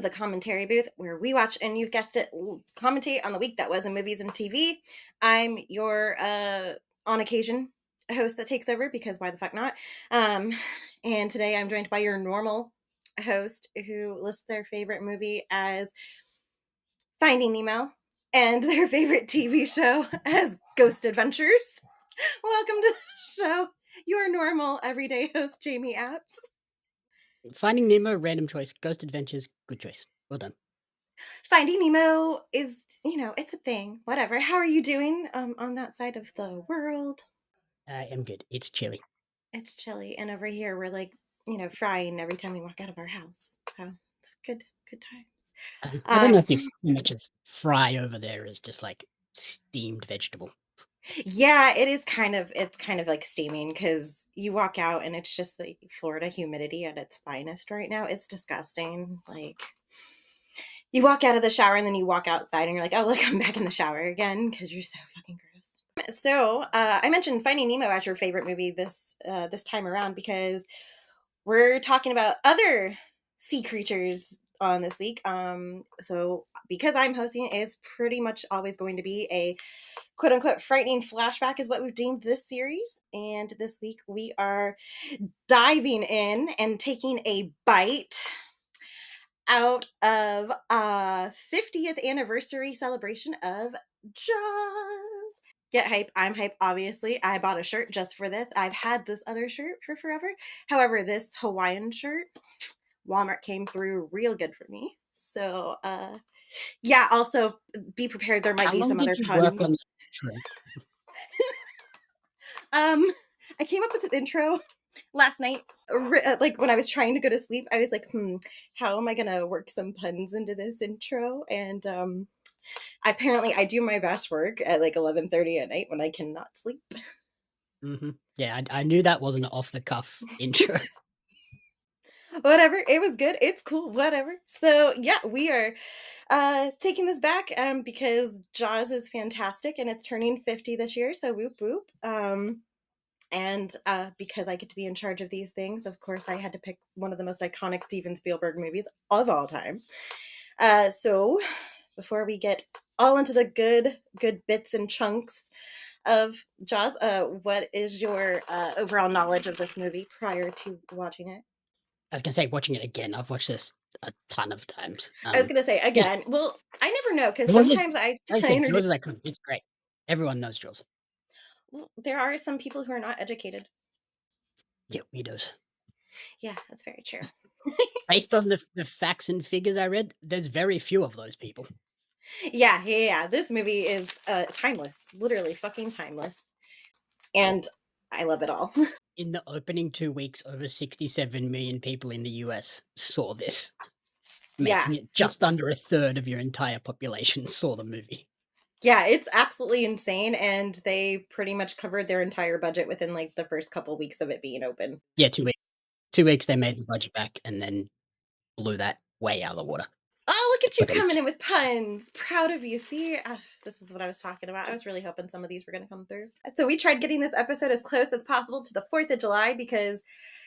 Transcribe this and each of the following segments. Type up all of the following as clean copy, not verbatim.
the commentary booth, where we watch, and you guessed it, commentate on the week that was in movies and TV. I'm your, on occasion, host that takes over, because why the fuck not? And today I'm joined by your normal host who lists their favorite movie as Finding Nemo and their favorite TV show as Ghost Adventures. Welcome to the show, your normal everyday host, Jamie Apps. Finding Nemo, random choice. Ghost Adventures, good choice. Well done. Finding Nemo is, it's a thing. Whatever. How are you doing on that side of the world? I am good. It's chilly. It's chilly. And over here, we're like, frying every time we walk out of our house. So it's good times. I don't know if you so much as fry over there is just like steamed vegetable. Yeah, it's kind of like steaming, because you walk out and it's just like Florida humidity at its finest right now. It's disgusting. Like, you walk out of the shower and then you walk outside and you're like, oh, look, I'm back in the shower again, because you're so fucking gross. So I mentioned Finding Nemo as your favorite movie this time around because we're talking about other sea creatures on this week. So because I'm hosting, it's pretty much always going to be a quote unquote frightening flashback is what we've deemed this series. And this week we are diving in and taking a bite out of a 50th anniversary celebration of Jaws. Get hype. I'm hype, obviously. I bought a shirt just for this. I've had this other shirt for forever. However, this Hawaiian shirt, Walmart came through real good for me. So, yeah, also be prepared. There might How be long some did other you puns. work on the intro? I came up with this intro last night, like when I was trying to go to sleep. I was like, how am I gonna work some puns into this intro? And apparently I do my best work at like 11:30 at night when I cannot sleep. Mm-hmm. Yeah, I knew that wasn't an off-the-cuff intro. Whatever, it was good, it's cool, whatever. So yeah, we are taking this back because Jaws is fantastic and it's turning 50 this year, so whoop whoop. And because I get to be in charge of these things, of course, I had to pick one of the most iconic Steven Spielberg movies of all time. So before we get all into the good bits and chunks of Jaws, what is your overall knowledge of this movie prior to watching it? I was gonna say, watching it again. I've watched this a ton of times. I was going to say, Yeah, again, well, I never know, because Jaws is, sometimes like I I said, introduce, Jaws is iconic. It's great. Everyone knows Jaws. well, there are some people who are not educated. Yeah, weirdos. Yeah, that's very true. Based on the facts and figures I read, there's very few of those people. Yeah. This movie is timeless, literally fucking timeless. And I love it all. In the opening 2 weeks, over 67 million people in the US saw this, Yeah. making it just under a third of your entire population saw the movie. Yeah, it's absolutely insane. And they pretty much covered their entire budget within like the first couple weeks of it being open. Yeah, 2 weeks. 2 weeks they made the budget back and then blew that way out of the water. Oh, look at you Within coming in with puns. Proud of you. See, this is what I was talking about. I was really hoping some of these were going to come through. So we tried getting this episode as close as possible to the 4th of July because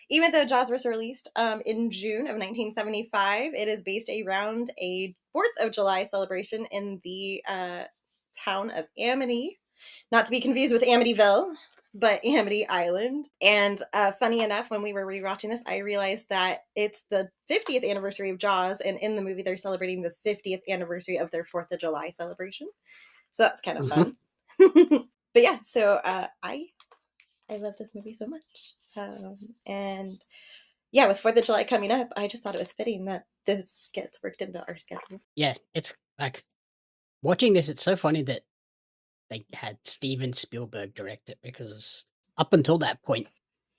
even though Jaws was released in June of 1975, it is based around a 4th of July celebration in the town of Amity, not to be confused with Amityville, but Amity Island. And funny enough, when we were rewatching this, I realized that it's the 50th anniversary of Jaws, and in the movie they're celebrating the 50th anniversary of their 4th of July celebration. So that's kind of fun. But yeah, so I love this movie so much. And yeah, with 4th of July coming up, I just thought it was fitting that this gets worked into our schedule. Yeah, it's like watching this, it's so funny that they had Steven Spielberg direct it because up until that point,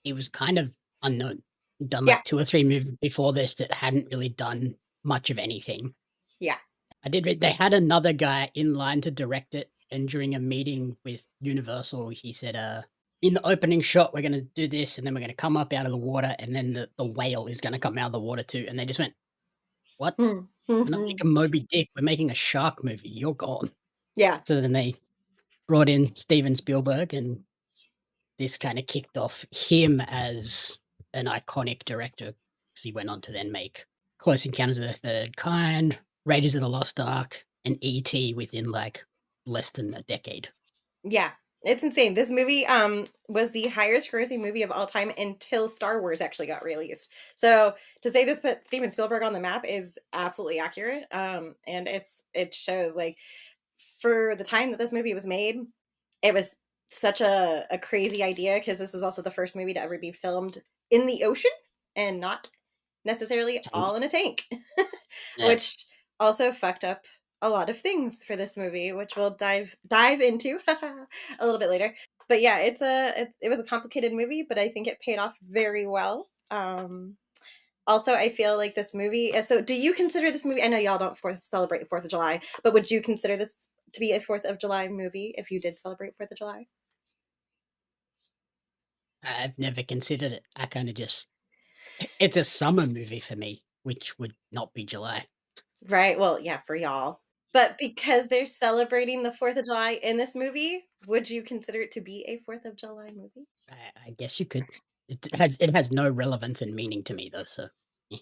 he was kind of unknown. He'd done like 2 or 3 movies before this that hadn't really done much of anything. Yeah. I did read they had another guy in line to direct it, and during a meeting with Universal, he said, in the opening shot, we're going to do this, and then we're going to come up out of the water, and then the whale is going to come out of the water too. And they just went, what? We're not making Moby Dick. We're making a shark movie. You're gone. Yeah. So then they brought in Steven Spielberg, and this kind of kicked off him as an iconic director because he went on to then make Close Encounters of the Third Kind, Raiders of the Lost Ark, and E.T. within like less than a decade. Yeah, it's insane. This movie was the highest grossing movie of all time until Star Wars actually got released. So to say this put Steven Spielberg on the map is absolutely accurate. And it shows like for the time that this movie was made, it was such a crazy idea because this was also the first movie to ever be filmed in the ocean and not necessarily all in a tank, Yeah. which also fucked up a lot of things for this movie, which we'll dive into a little bit later. But yeah, it was a complicated movie, but I think it paid off very well. Also, I feel like this movie. So, do you consider this movie? I know y'all don't celebrate Fourth of July, but would you consider this to be a Fourth of July movie if you did celebrate Fourth of July? I've never considered it. I kind of just, it's a summer movie for me, which would not be July. Right. Well, yeah, for y'all. But because they're celebrating the 4th of July in this movie, would you consider it to be a 4th of July movie? I guess you could. It has no relevance and meaning to me though. So eh.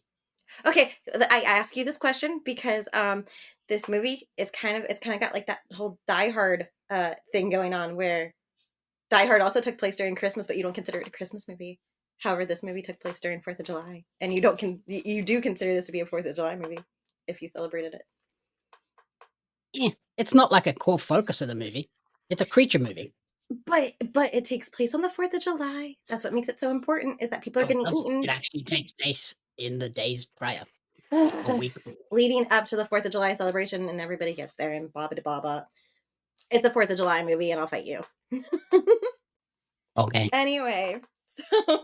Okay, I ask you this question because this movie is it's kind of got like that whole Die Hard thing going on where Die Hard also took place during Christmas, but you don't consider it a Christmas movie. However, this movie took place during 4th of July, and you do consider this to be a 4th of July movie if you celebrated it. It's not like a core focus of the movie. It's a creature movie. But it takes place on the 4th of July. That's what makes it so important is that people are Oh, it getting doesn't. It eaten actually takes place in the days prior, a week before. leading up to the 4th of July celebration, and everybody gets there and blah blah blah blah. It's a 4th of July movie, and I'll fight you. Okay. Anyway, so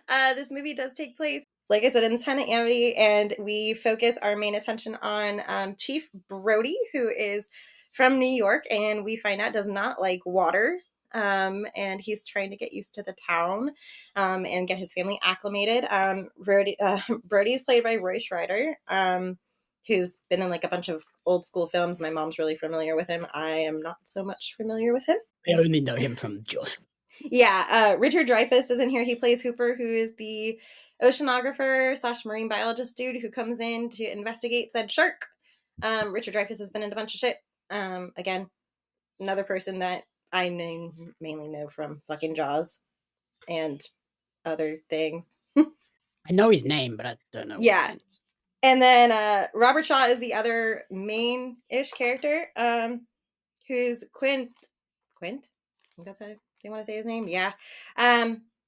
this movie does take place, like I said, in the town of Amity, and we focus our main attention on Chief Brody, who is from New York, and we find out does not like water. And he's trying to get used to the town and get his family acclimated. Brody is played by Roy Schreider, who's been in like a bunch of old school films. My mom's really familiar with him. I am not so much familiar with him. I only know him from Jaws. Yeah, Richard Dreyfuss is in here. He plays Hooper, who is the oceanographer / marine biologist dude who comes in to investigate said shark. Richard Dreyfuss has been in a bunch of shit. Again, another person that I mainly know from fucking Jaws and other things. I know his name, but I don't know what he's Yeah. in. And then Robert Shaw is the other main-ish character, who's Quint. Quint? I think that's how they want to say his name. Yeah.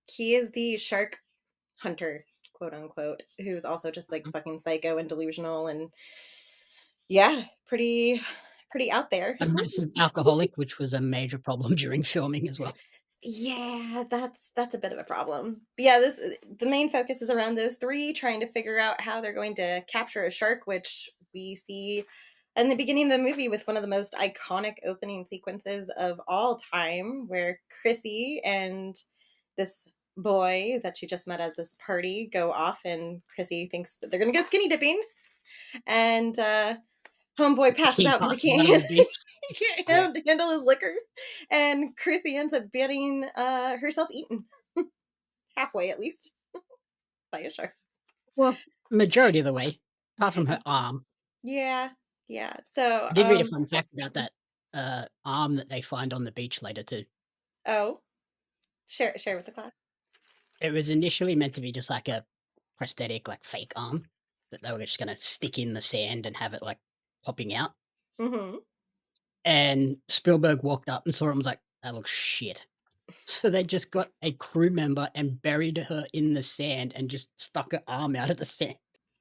He is the shark hunter, quote unquote, who's also just like fucking psycho and delusional and yeah, pretty out there. A massive alcoholic, which was a major problem during filming as well. Yeah, that's a bit of a problem. But yeah, the main focus is around those three trying to figure out how they're going to capture a shark, which we see in the beginning of the movie with one of the most iconic opening sequences of all time, where Chrissy and this boy that she just met at this party go off, and Chrissy thinks that they're gonna go skinny dipping, and homeboy passes He out because passed he out on the can't beach. he can't handle his liquor, and Chrissy ends up getting herself eaten halfway at least by a shark. Well, majority of the way, apart from her arm. Yeah, yeah. So I did read a fun fact about that arm that they find on the beach later too. oh, share with the class. It was initially meant to be just like a prosthetic, like fake arm that they were just gonna stick in the sand and have it like popping out. Mm-hmm. And Spielberg walked up and saw it and was like, "That looks shit." So they just got a crew member and buried her in the sand and just stuck her arm out of the sand.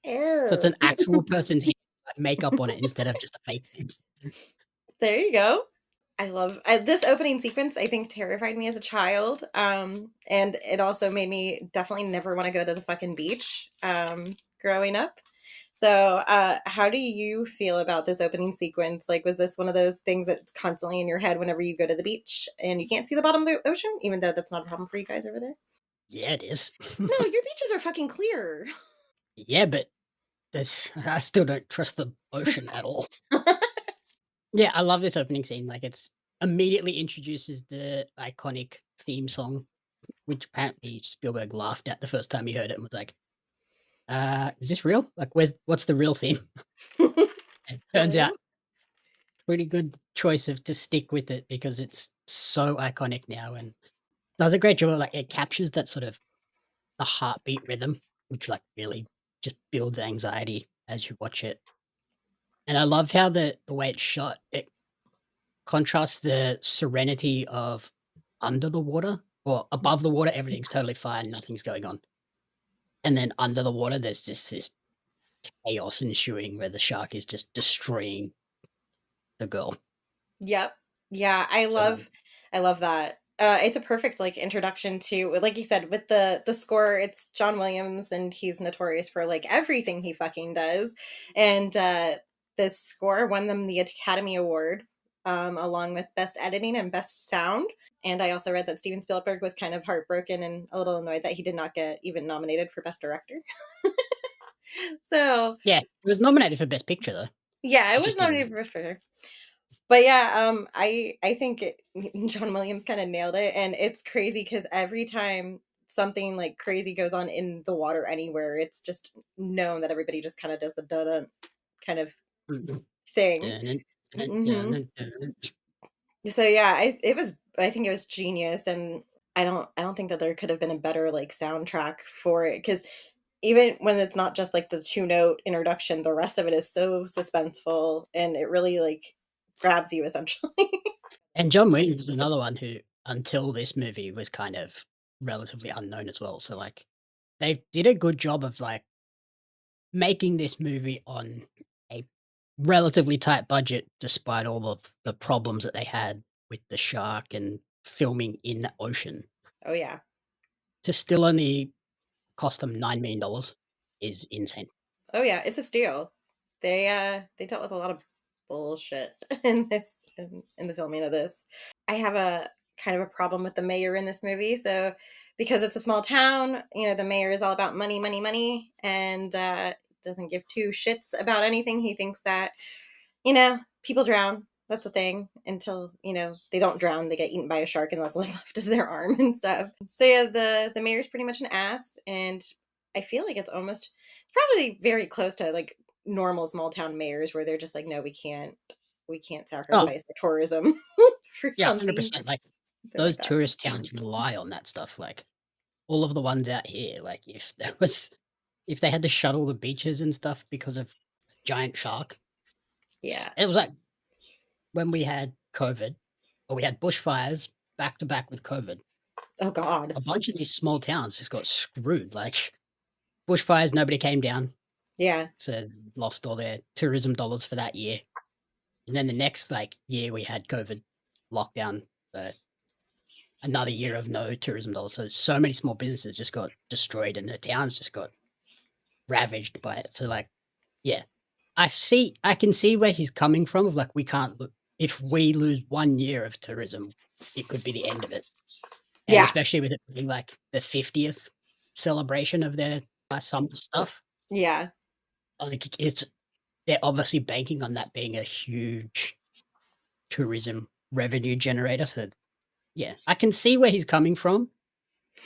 So it's Ew. an actual person's hand, like makeup on it instead of just a fake hand. There you go. This opening sequence. I think terrified me as a child, and it also made me definitely never want to go to the fucking beach. Growing up. So, how do you feel about this opening sequence? Like, was this one of those things that's constantly in your head whenever you go to the beach and you can't see the bottom of the ocean, even though that's not a problem for you guys over there? Yeah, it is. No, your beaches are fucking clear. Yeah, but I still don't trust the ocean at all. Yeah, I love this opening scene. Like, it's immediately introduces the iconic theme song, which apparently Spielberg laughed at the first time he heard it and was like, Is this real? Like, what's the real theme? And it turns out Hello? pretty good choice of to stick with it because it's so iconic now and does a great job of like it captures that sort of the heartbeat rhythm, which like really just builds anxiety as you watch it. And I love how the way it's shot, it contrasts the serenity of under the water or above the water, everything's totally fine, nothing's going on. And then under the water, there's just this chaos ensuing where the shark is just destroying the girl. Yep. Yeah, I So love I love that. It's a perfect like introduction to, like you said, with the score. It's John Williams, and he's notorious for like everything he fucking does. And this score won them the Academy Award, along with Best Editing and Best Sound. And I also read that Steven Spielberg was kind of heartbroken and a little annoyed that he did not get even nominated for Best Director. So yeah, it was nominated for Best Picture though. yeah, I It was just nominated didn't. for. But yeah, I think John Williams kind of nailed it, and it's crazy because every time something like crazy goes on in the water anywhere, it's just known that everybody just kind of does the duh kind of Mm. thing. Dun, dun, Hmm. dun, dun, dun. So yeah, I think it was genius, and I don't think that there could have been a better like soundtrack for it because even when it's not just like the two note introduction, the rest of it is so suspenseful and it really like grabs you essentially. And John Williams was another one who, until this movie, was kind of relatively unknown as well. So like, they did a good job of like making this movie on a relatively tight budget, despite all of the problems that they had with the shark and filming in the ocean. Oh yeah. To still only cost them $9 million is insane. Oh yeah, it's a steal. They dealt with a lot of bullshit in in the filming of this. I have a kind of a problem with the mayor in this movie. So because it's a small town, you know, the mayor is all about money, money, money, and doesn't give two shits about anything. He thinks that, you know, people drown. That's the thing. Until, you know, they don't drown, they get eaten by a shark and what's left is their arm and stuff. So yeah, the mayor's pretty much an ass, and I feel like it's almost probably very close to like normal small town mayors where they're just like, no, we can't Oh, sacrifice our tourism for yeah, something 100%. Like, like those that. tourist towns rely on that stuff. Like, all of the ones out here, like, if they had to shuttle the beaches and stuff because of a giant shark, Yeah. it was like when we had COVID or we had bushfires back to back with COVID, Oh God. a bunch of these small towns just got screwed. Like, bushfires, nobody came down, Yeah. so lost all their tourism dollars for that year. And then the next like year we had COVID lockdown, but another year of no tourism dollars. So many small businesses just got destroyed and the towns just got ravaged by it. So like, yeah, I can see where he's coming from. Of like, we can't look if we lose 1 year of tourism, it could be the end of it. And Yeah. especially with it being like the 50th celebration of their summer stuff, Yeah. like it's they're obviously banking on that being a huge tourism revenue generator. So yeah, I can see where he's coming from,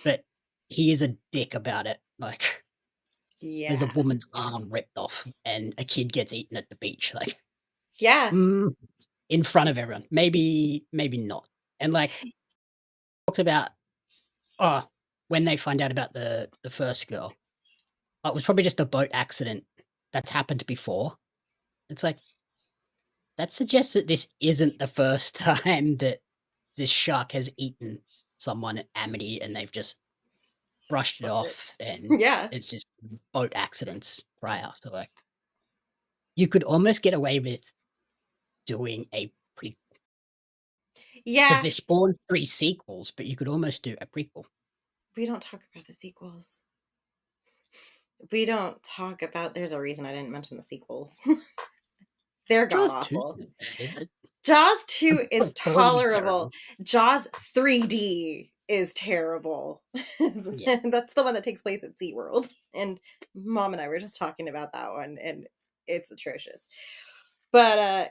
but he is a dick about it. Like, there's a Yeah. woman's arm ripped off and a kid gets eaten at the beach, like, Yeah. mm, in front of everyone. Maybe not. And like talked about, oh, when they find out about the first girl, it was probably just a boat accident that's happened before. It's like that suggests that this isn't the first time that this shark has eaten someone at Amity and they've just brushed it Swept it. off and Yeah. it's just boat accidents prior. So like you could almost get away with doing a pre because Yeah. they spawned 3 sequels, but you could almost do a prequel. We don't talk about the sequels. We don't talk about, there's a reason I didn't mention the sequels. They're god Jaws 2 awful. isn't bad, is it? Jaws I 2 is thought 3 is tolerable. terrible. Jaws 3D is terrible. Yeah. That's the one that takes place at SeaWorld. And mom and I were just talking about that one, and it's atrocious. But I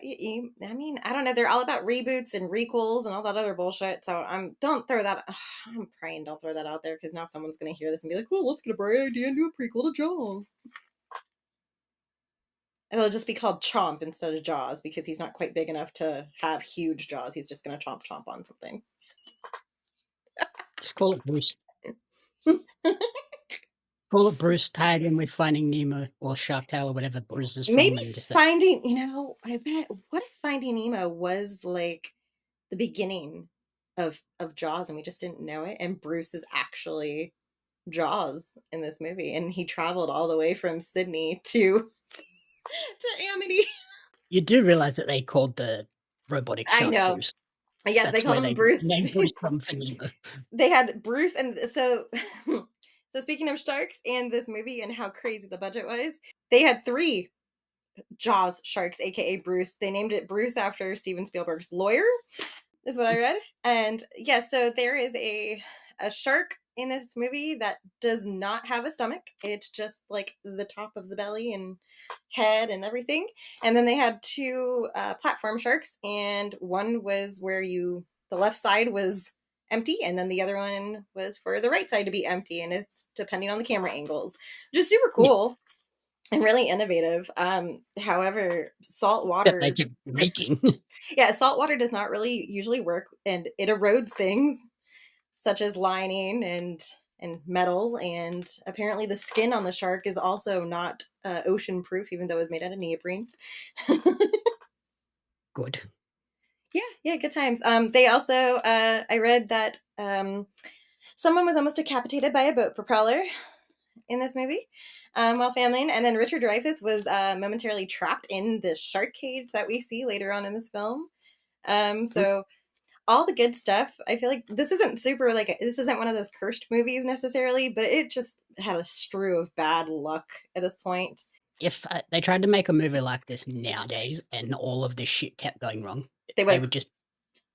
mean, I don't know. They're all about reboots and requels and all that other bullshit. So don't throw that. I'm praying don't throw that out there because now someone's gonna hear this and be like, "Oh, let's get a bright idea and do a prequel to Jaws." It'll just be called Chomp instead of Jaws because he's not quite big enough to have huge jaws. He's just gonna chomp chomp on something. Just call it Bruce. Call it Bruce, tied in with Finding Nemo or Shark Tale or whatever Bruce is Maybe from, and just that. finding, I bet. What if Finding Nemo was like the beginning of Jaws and we just didn't know it? And Bruce is actually Jaws in this movie, and he traveled all the way from Sydney to to Amity. You do realize that they called the robotic I shark know. Bruce. Yes, they That's called where him they got the Bruce. name Bruce from for Nemo. They had Bruce, and so so speaking of sharks and this movie and how crazy the budget was, they had three Jaws sharks, aka Bruce. They named it Bruce after Steven Spielberg's lawyer, is what I read. And yes, so there is a shark in this movie that does not have a stomach. It's just like the top of the belly and head and everything. And then they had two platform sharks, and one was where the left side was empty, and then the other one was for the right side to be empty, and it's depending on the camera angles, which is super Yeah, cool and really innovative. However, salt that they water, kept making. yeah, salt water does not really usually work, and it erodes things such as lining and metal. And apparently, the skin on the shark is also not ocean proof, even though it's made out of neoprene. Good. Yeah, good times. They also, I read that someone was almost decapitated by a boat propeller in this movie while filming, and then Richard Dreyfuss was momentarily trapped in this shark cage that we see later on in this film. Mm. So all the good stuff. I feel like this isn't super like this isn't one of those cursed movies necessarily, but it just had a strew of bad luck at this point. If they tried to make a movie like this nowadays and all of this shit kept going wrong, They would they have, would just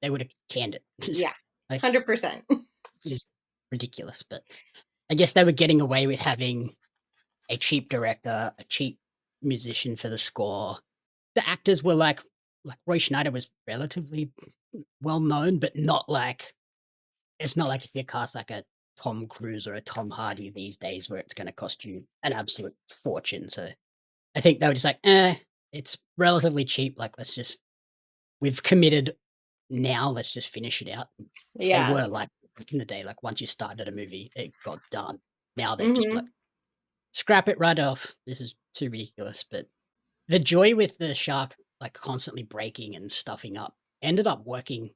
they would have canned it. yeah, Like 100%. this is ridiculous. But I guess they were getting away with having a cheap director, a cheap musician for the score. The actors were like Roy Schneider was relatively well known, but not like it's not like if you cast like a Tom Cruise or a Tom Hardy these days where it's going to cost you an absolute fortune. So I think they were just like, it's relatively cheap. Like we've committed now. Let's just finish it out. They Yeah. were like back in the day, like once you started a movie, it got done. Now they're just like Hmm. scrap it right off. This is too ridiculous. But the joy with the shark like constantly breaking and stuffing up ended up working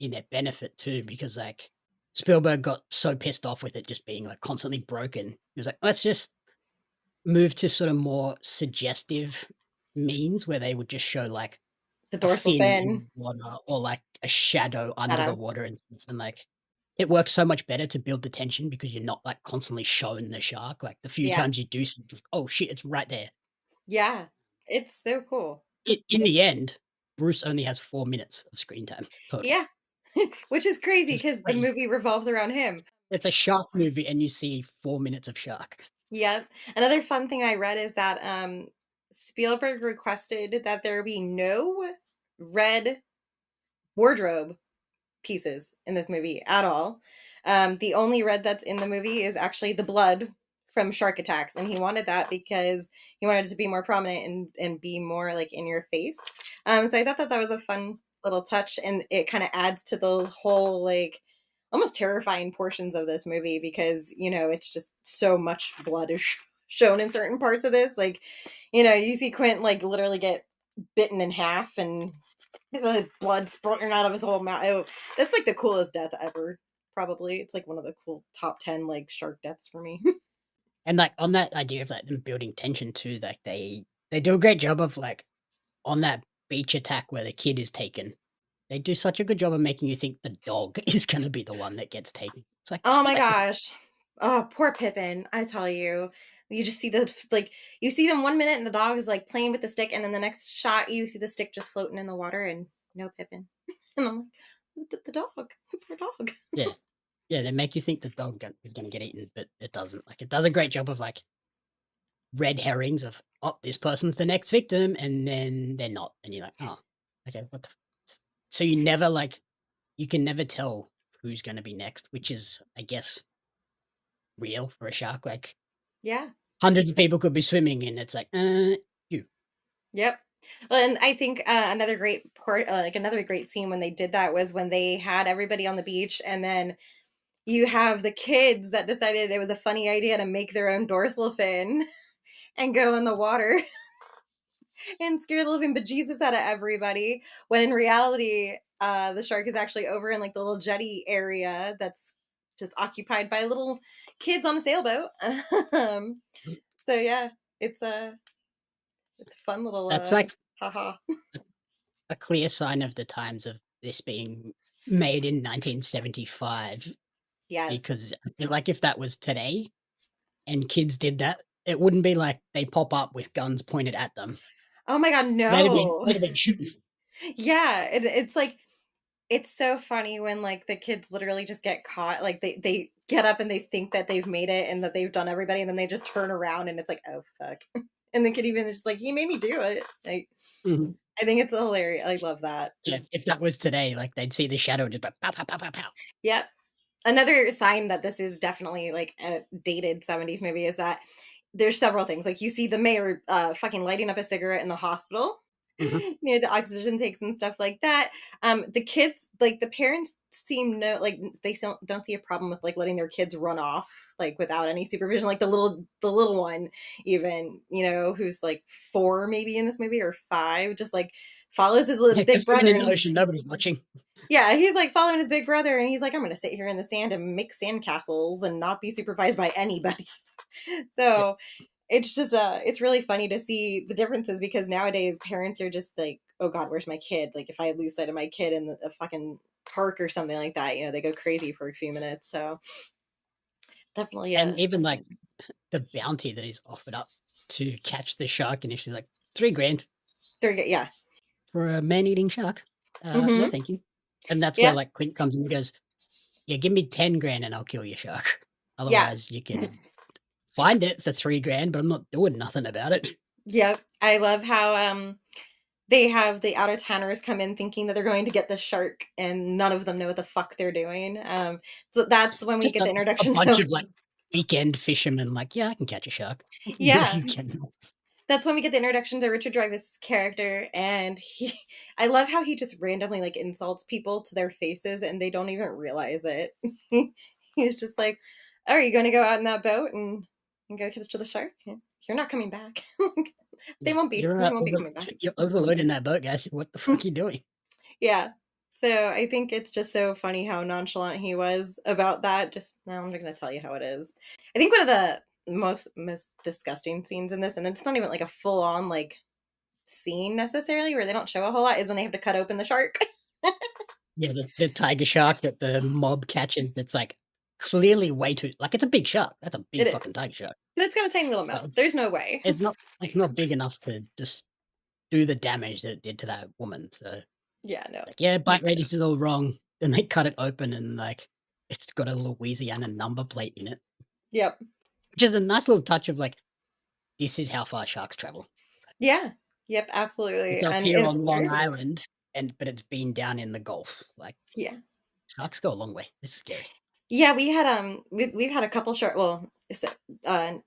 in their benefit too, because like Spielberg got so pissed off with it just being like constantly broken. He was like, let's just move to sort of more suggestive means where they would just show like The a dorsal fin in fin. the water or like a shadow under the Shadow. water and stuff. And like it works so much better to build the tension because you're not like constantly shown the shark. Like the few Yeah. times you do see it's like, oh shit, it's right there. Yeah. It's so cool. In the end, Bruce only has 4 minutes of screen time total. Yeah. Which is crazy It's because the crazy. movie revolves around him. It's a shark movie and you see 4 minutes of shark. Yep. Another fun thing I read is that Spielberg requested that there be no red wardrobe pieces in this movie at all. The only red that's in the movie is actually the blood from shark attacks, and he wanted that because he wanted it to be more prominent and be more like in your face. So I thought that that was a fun little touch, and it kind of adds to the whole like almost terrifying portions of this movie because it's just so much blood is shown in certain parts of this. Like you see Quint like literally get bitten in half and blood spurting out of his whole mouth. That's like the coolest death ever. Probably, it's like one of the cool top 10 like shark deaths for me. And like on that idea of like them building tension too, like they do a great job of like on that beach attack where the kid is taken. They do such a good job of making you think the dog is gonna be the one that gets taken. It's like Oh stop my it. gosh. Oh, poor Pippin. I tell you. You just see the like you see them 1 minute and the dog is like playing with the stick, and then the next shot you see the stick just floating in the water and no Pippin. And I'm like, the dog, the poor dog. Yeah. Yeah, they make you think the dog is gonna get eaten, but it doesn't. Like it does a great job of like red herrings of, oh, this person's the next victim, and then they're not, and you're like, oh, okay, what the? So you never you can never tell who's going to be next, which is, I guess, real for a shark. Like Yeah. hundreds of people could be swimming, and it's like, you. Yep. Well, and I think another great part, like another great scene when they did that was when they had everybody on the beach, and then you have the kids that decided it was a funny idea to make their own dorsal fin and go in the water and scare the living bejesus out of everybody. When in reality, the shark is actually over in like the little jetty area that's just occupied by little kids on a sailboat. So yeah, it's a fun little That's like haha. a clear sign of the times of this being made in 1975, Yes. because I feel like if that was today and kids did that, it wouldn't be like they pop up with guns pointed at them. Oh my god, no. They'd have been shooting. Yeah, it's like it's so funny when like the kids literally just get caught, like they get up and they think that they've made it and that they've done everybody, and then they just turn around and it's like, oh fuck. And the kid even is just like, he made me do it. Like, Mhm. I think it's hilarious. I love that. Yeah, if that was today, like they'd see the shadow just like pow, pow, pow, pow, pow. Yep. Another sign that this is definitely like a dated 70s movie is that there's several things. Like you see the mayor fucking lighting up a cigarette in the hospital Mhm. near the oxygen tanks and stuff like that. The kids, like the parents seem like they don't see a problem with like letting their kids run off like without any supervision. Like the little one, even, who's like 4 maybe in this movie, or 5, just like follows his little Yeah, big because swimming brother, in the and ocean, nobody's watching. yeah, he's like following his big brother, and he's like, I'm gonna sit here in the sand and make sandcastles and not be supervised by anybody. Yeah. So it's just it's really funny to see the differences, because nowadays parents are just like, oh god, where's my kid? Like if I lose sight of my kid in a fucking park or something like that, they go crazy for a few minutes. So definitely And even like the bounty that is offered up to catch the shark, and if she's like, 3 grand they're good. Yeah. for a man-eating shark. No, Mm-hmm. thank you. And that's where Yeah. like Quint comes in and goes, yeah, give me 10 grand and I'll kill your shark. Yeah. Otherwise, you can find it for 3 grand, but I'm not doing nothing about it. Yep. I love how they have the out of towners come in thinking that they're going to get the shark, and none of them know what the fuck they're doing. So that's when we Just get the a introduction bunch to of like weekend fishermen, like, yeah, I can catch a shark. No, yeah. you cannot. That's when we get the introduction to Richard Dreyfuss' character, and I love how he just randomly like insults people to their faces and they don't even realize it. He's just like, oh, are you going to go out in that boat and go catch the shark? You're not coming back. they Yeah, won't be you're they won't be coming back. you're overloading that boat, guys. What the fuck are you doing? Yeah. So I think it's just so funny how nonchalant he was about that. Just now, I'm not going to tell you how it is. I think one of the most disgusting scenes in this, and it's not even like a full on like scene necessarily, where they don't show a whole lot, is when they have to cut open the shark. Yeah, the tiger shark that the mob catches, that's like clearly way too, like, it's a big shark. That's a It big fucking is, tiger shark. but it's got a tiny little But mouth. There's no way. it's not big enough to just do the damage that it did to that woman. So Yeah, no. like, yeah, bite radius is all wrong. Then they cut it open and like it's got a Louisiana number plate in it, Yep. which is a nice little touch of like, this is how far sharks travel. Yeah. Yep. It's Absolutely. up And here it's on Long true. Island, but it's been down in the Gulf. Like, Yeah. sharks go a long way. This is scary. Yeah. We had we've had a couple shark. Well,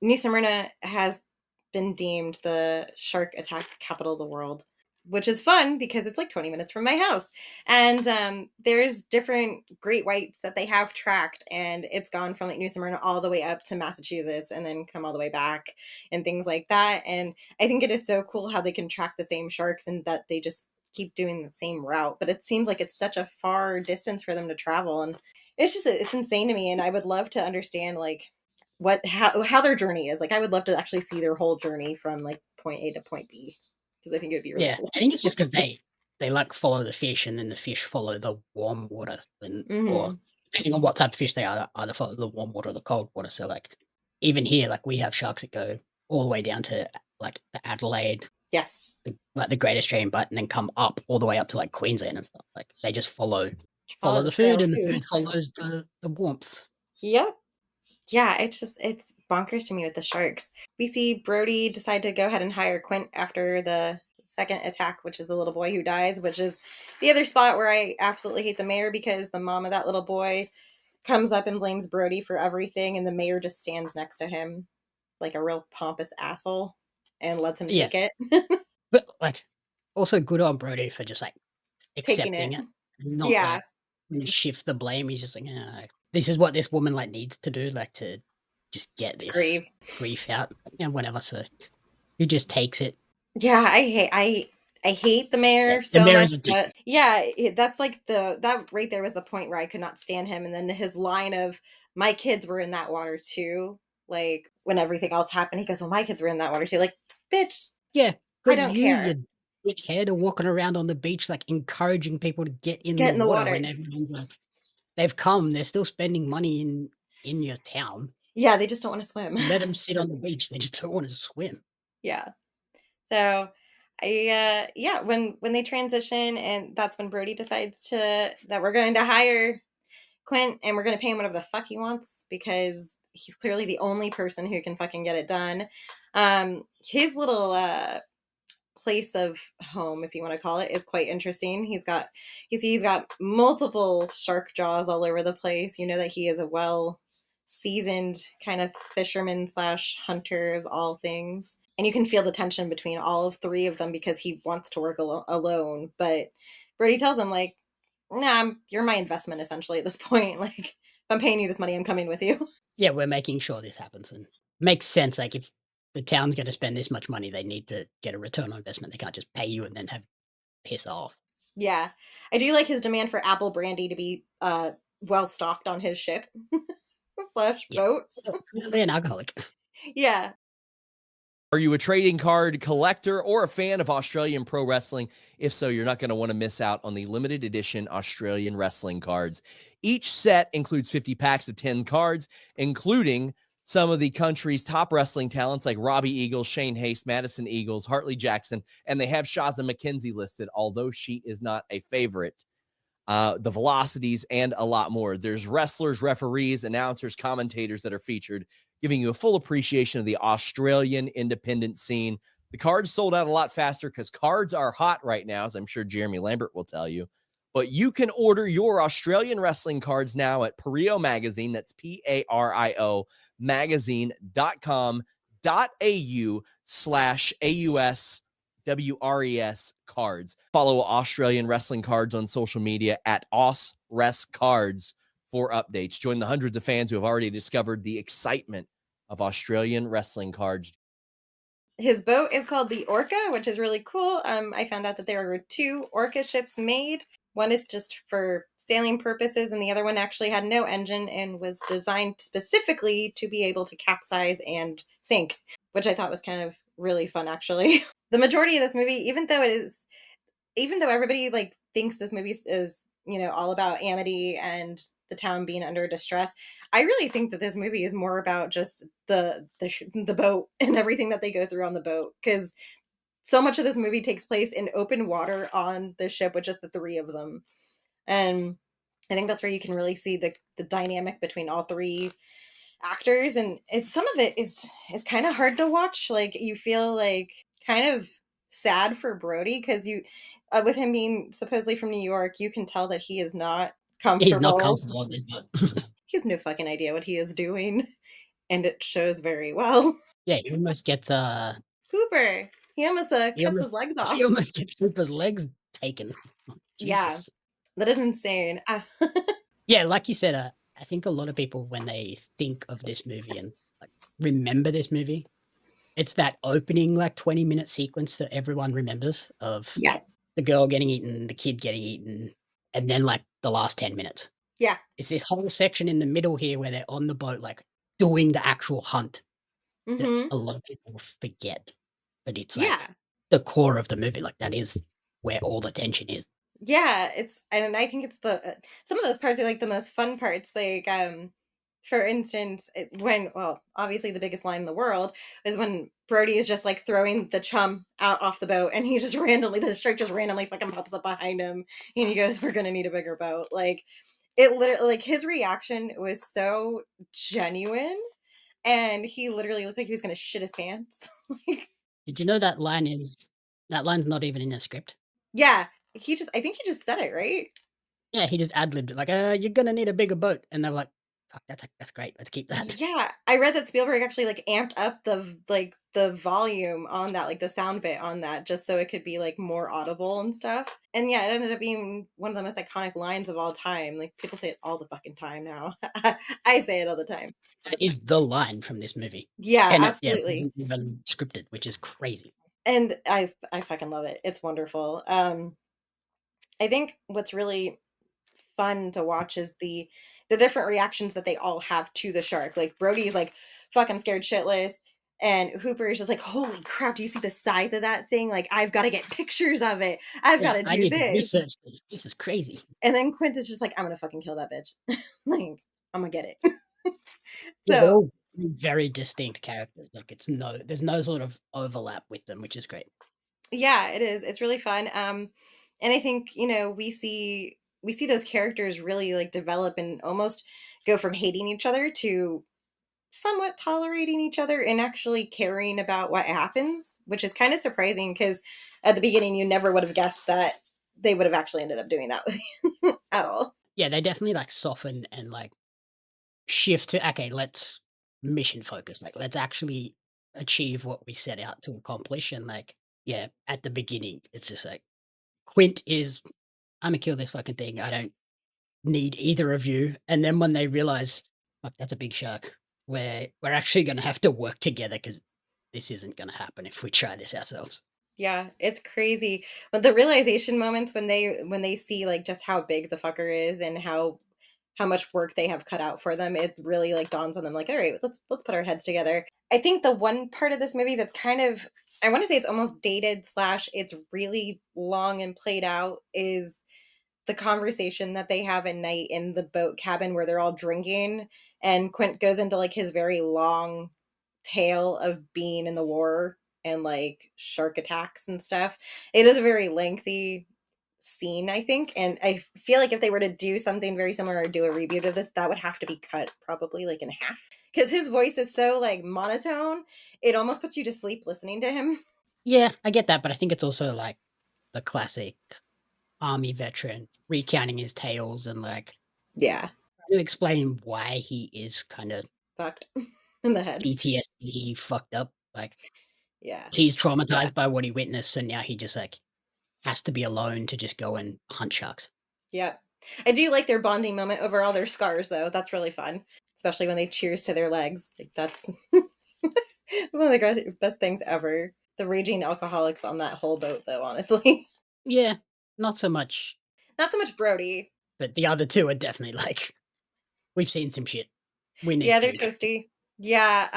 New Smyrna has been deemed the shark attack capital of the world, which is fun because it's like 20 minutes from my house. And there's different great whites that they have tracked, and it's gone from like New Smyrna all the way up to Massachusetts and then come all the way back and things like that. And I think it is so cool how they can track the same sharks and that they just keep doing the same route. But it seems like it's such a far distance for them to travel. And it's insane to me. And I would love to understand like how their journey is. Like I would love to actually see their whole journey from like point A to point B, because I think it would be really Yeah, cool. I think it's just because they like follow the fish, and then the fish follow the warm water, or Hmm. depending on what type of fish they are, either follow the warm water or the cold water. So like even here, like we have sharks that go all the way down to like the Adelaide, Yes. like the Great Australian Bight, and then come up all the way up to like Queensland and stuff. Like they just follow Follow the the trail food, of and the food. food follows the warmth. Yep. Yeah, it's bonkers to me with the sharks. We see Brody decide to go ahead and hire Quint after the second attack, which is the little boy who dies, which is the other spot where I absolutely hate the mayor because the mom of that little boy comes up and blames Brody for everything, and the mayor just stands next to him like a real pompous asshole and lets him Yeah, take it. but, like, also good on Brody for just, like, Taking it. accepting it, not, Yeah. like, gonna shift the blame. He's just like, "Ah, this is what this woman, like, needs to do, like, to just get It's this grief. grief out," and whatever, so he just takes it. Yeah, I hate the Yeah, mayor the so mayor much, is a dick. but yeah, that's like that right there was the point where I could not stand him, and then his line of "My kids were in that water too." Like when everything else happened, he goes, "Well, my kids were in that water too." Like, bitch, Yeah, I because don't care. you dickhead, are walking around on the beach, like, encouraging people to get in Get the in the water water. when everyone's like they've come, they're still spending money in your town. Yeah, they just don't want to swim. Just let them sit on the beach, they just don't wanna swim. Yeah. So yeah, when they transition, and that's when Brody decides to that we're going to hire Quint, and we're going to pay him whatever the fuck he wants because he's clearly the only person who can fucking get it done. His little place of home, if you want to call it, is quite interesting. He's got multiple shark jaws all over the place. You know that he is a well seasoned kind of fisherman slash hunter of all things. And you can feel the tension between all of three of them because he wants to work alone. But Brady tells him, like, nah, you're my investment essentially at this point. Like, if I'm paying you this money, I'm coming with you. Yeah, we're making sure this happens, and makes sense, like, if the town's gonna spend this much money, they need to get a return on investment, they can't just pay you and then have piss off. Yeah. I do like his demand for apple brandy to be well stocked on his ship slash Yeah. boat. Clearly an alcoholic. Yeah. Are you a trading card collector or a fan of Australian pro wrestling? If so, you're not going to want to miss out on the limited edition Australian wrestling cards. Each set includes 50 packs of 10 cards, including some of the country's top wrestling talents like Robbie Eagles, Shane Haste, Madison Eagles, Hartley Jackson, and they have Shaza McKenzie listed, although she is not a favorite. The velocities, and a lot more. There's wrestlers, referees, announcers, commentators that are featured, giving you a full appreciation of the Australian independent scene. The cards sold out a lot faster because cards are hot right now, as I'm sure Jeremy Lambert will tell you. But you can order your Australian wrestling cards now at Pario Magazine. That's PARIO magazine.com.au/AUS WRES cards. Follow Australian Wrestling Cards on social media at AusResCards for updates. Join the hundreds of fans who have already discovered the excitement of Australian wrestling cards. His boat is called the Orca, which is really cool. I found out that there were two Orca ships made. One is just for sailing purposes, and the other one actually had no engine and was designed specifically to be able to capsize and sink, which I thought was kind of really fun, actually. The majority of this movie, even though everybody like thinks this movie is all about Amity and the town being under distress, I really think that this movie is more about just the boat and everything that they go through on the boat, because so much of this movie takes place in open water on the ship with just the three of them. And I think that's where you can really see the dynamic between all three actors, and it's some of it is kind of hard to watch. Like, you feel like kind of sad for Brody because you with him being supposedly from New York, you can tell that he is not He's not comfortable. comfortable on this boat. He has no fucking idea what he is doing, and it shows very well. Yeah, he almost gets, Cooper, he almost he cuts his almost legs he off. almost gets Cooper's legs taken. Yeah, Jesus. that is insane. Yeah, like you said, I think a lot of people, when they think of this movie and, like, remember this movie, it's that opening, like, 20-minute sequence that everyone remembers of Yeah, the girl getting eaten, the kid getting eaten, and then, like, the last 10 minutes. yeah. It's this whole section in the middle here where they're on the boat, like, doing the actual hunt that Mm-hmm. a lot of people forget, but it's, like, Yeah. the core of the movie, like, that is where all the tension is. Yeah, and I think it's the some of those parts are like the most fun parts. Like, for instance, when, well, obviously the biggest line in the world is when Brody is just like throwing the chum out off the boat, and he just randomly the shark just randomly fucking pops up behind him, and he goes, "We're gonna need a bigger boat." Like, It literally, like, his reaction was so genuine, and he literally looked like he was gonna shit his pants. Like, Did you know that line's not even in the script? yeah, I think he just said it, right? Yeah, he just ad-libbed it like, you're gonna need a bigger boat," and they were like, "Fuck, that's great, let's keep that." Yeah, I read that Spielberg actually, like, amped up the volume on that, like, the sound bit on that, just so it could be, like, more audible and stuff, and yeah, it ended up being one of the most iconic lines of all time. Like, people say it all the fucking time now. I say it all the time. That is the line from this movie, Yeah, and it absolutely. wasn't even scripted, which is crazy. And I fucking love it. It's wonderful. I think what's really fun to watch is the different reactions that they all have to the shark. Like Brody's like fucking scared shitless, and Hooper is just like, "Holy crap! Do you see the size of that thing? Like, I've got to get pictures of it. I've got Yeah, to I do need to this." research this is crazy. And then Quint is just like, "I'm gonna fucking kill that bitch. Like, I'm gonna get it." Yeah, they're So all very distinct characters, like, there's no sort of overlap with them, which is great. yeah, it is. It's really fun. And I think, we see those characters really like develop and almost go from hating each other to somewhat tolerating each other and actually caring about what happens, which is kind of surprising because at the beginning you never would have guessed that they would have actually ended up doing that with you at all. Yeah, they definitely, like, soften and, like, shift to, "Okay, let's mission focus, like, let's actually achieve what we set out to accomplish," and, like, yeah, at the beginning, it's just like, Quint is, "Imma kill this fucking thing, I don't need either of you," and then when they realize, "Fuck, that's a big shark. We're actually gonna have to work together because this isn't gonna happen if we try this ourselves." Yeah, it's crazy. But the realization moments when they see like just how big the fucker is and how much work they have cut out for them, it really like dawns on them like, all right, let's put our heads together. I think the one part of this movie that's kind of, I want to say it's almost dated slash it's really long and played out is the conversation that they have at night in the boat cabin where they're all drinking, and Quint goes into like his very long tale of being in the war and like shark attacks and stuff. It is a very lengthy scene, I think, and I feel like if they were to do something very similar or do a reboot of this, that would have to be cut probably like in half because his voice is so like monotone, it almost puts you to sleep listening to him. Yeah, I get that, but I think it's also, like, the classic army veteran recounting his tales and, like, Yeah, trying to explain why he is kinda fucked in the head. PTSD fucked up, like, Yeah. he's traumatized by what he witnessed, so now he just, like, has to be alone to just go and hunt sharks. Yep. I do like their bonding moment over all their scars, though. That's really fun, especially when they cheers to their legs. Like that's one of the best things ever. The raging alcoholics on that whole boat, though. Honestly, Yeah, not so much, not so much Brody. but the other 2 are definitely like, "We've seen some shit. We need Yeah, they're puke." toasty. Yeah.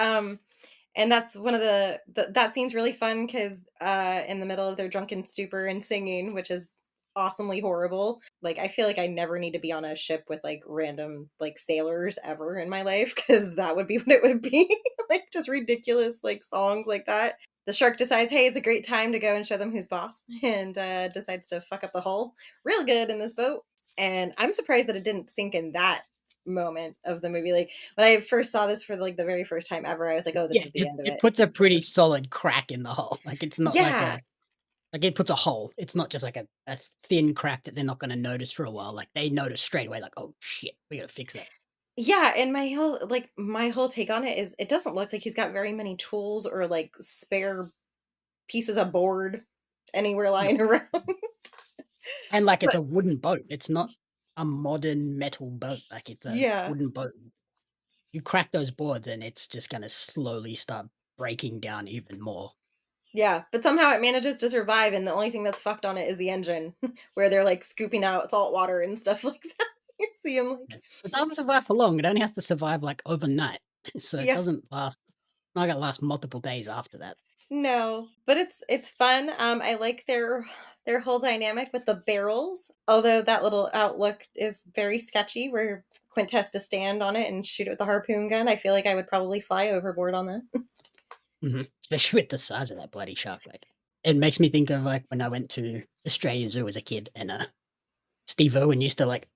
And that's one of that scene's really fun because in the middle of their drunken stupor and singing, which is awesomely horrible. Like I feel like I never need to be on a ship with like random like sailors ever in my life because that would be what it would be. Like just ridiculous like songs like that. The shark decides, hey, it's a great time to go and show them who's boss, and decides to fuck up the hull real good in this boat. And I'm surprised that it didn't sink in that moment of the movie. Like when I first saw this for like the very first time ever, I was like, "Oh, this Yeah, is the it end of it it." puts a pretty solid crack in the hull, like, it's not like Yeah, a like, it puts a hole. It's not just like a thin crack that they're not gonna notice for a while, like, they notice straight away, like, "Oh, shit, we gotta fix that." yeah, and my whole take on it is it doesn't look like he's got very many tools or like spare pieces of board anywhere No, lying around. and, like, it's But a wooden boat, it's not a modern metal boat, like, it's a yeah, wooden boat. You crack those boards and it's just gonna slowly start breaking down even more. yeah, but somehow it manages to survive, and the only thing that's fucked on it is the engine, where they're like scooping out salt water and stuff like that. You see him like, Yeah. It doesn't survive for long, it only has to survive, like, overnight, so it yeah, doesn't last not gonna last multiple days after that. no, but it's fun. I like their whole dynamic with the barrels. Although that little outlook is very sketchy, where Quint has to stand on it and shoot it with a harpoon gun. I feel like I would probably fly overboard on that. Mhm. Especially with the size of that bloody shark, like, it makes me think of, like, when I went to Australian Zoo as a kid and, Steve Irwin used to, like,